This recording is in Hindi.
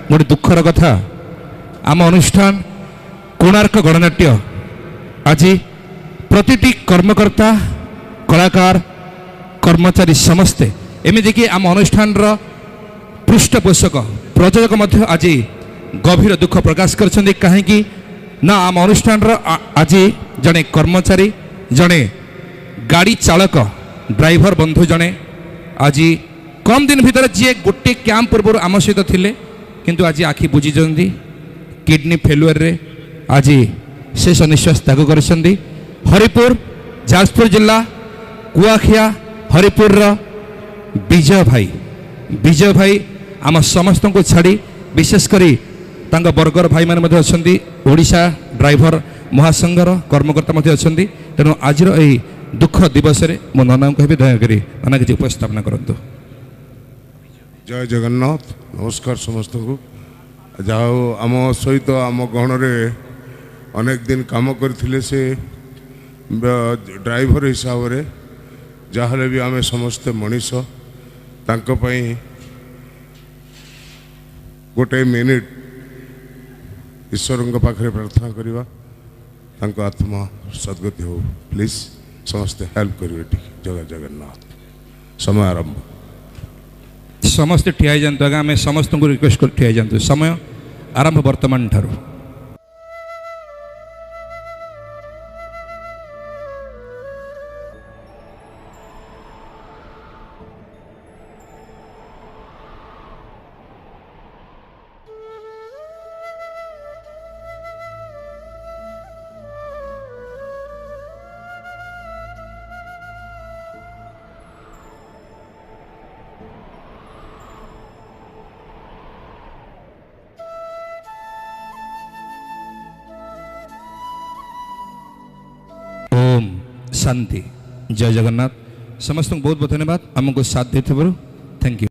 गोटे दुखर कथा आम अनुष्ठान कोणार्क गणनाट्य आज प्रतिटी कर्मकर्ता कलाकार कर्मचारी समस्ते एमती आम अनुष्ठान पृष्ठपोषक प्रयोजक आज गभीर दुख प्रकाश कर कहीं ना आम अनुष्ठान आज जड़े कर्मचारी जड़े गाड़ी चालक ड्राइवर बंधु जड़े आज कम दिन भीतर जी गोटे कैंप पूर्व आम सहित थिले किंतु आज आखि बुझी किडनी फेलुअर रे आज शेष निश्वास त्याग कर हरिपुर जाजपुर जिला कुआखिया हरिपुर विजय भाई आम समस्त को छाड़ी विशेषकर बर्गर भाई मैंने अच्छा ओडिशा ड्राइवर महासंघर कर्मकर्ता अच्छा तेणु आज दुख दिवस मो नना कह दयाकोरी नना किसी उपस्थापना करूँ। जय जगन्नाथ नमस्कार समस्त को जाओ आम सहित आम गहन अनेक दिन काम करथिले से ड्राइवर हिसाब से जहाँ भी आम समस्ते मनीष गोटे मिनिट ईश्वर पाखे प्रार्थना करवा आत्मा सद्गति हो प्लीज समस्ते हेल्प करेंगे। जय जगन्नाथ समय आरंभ समस्ते ठिया जातु आगे आम समस्त को रिक्वेस्ट कर ठिया जातु समय आरंभ वर्तमान ठारू। ओम शांति जय जगन्नाथ समस्त बहुत बहुत धन्यवाद आमको साथ देते थैंक यू।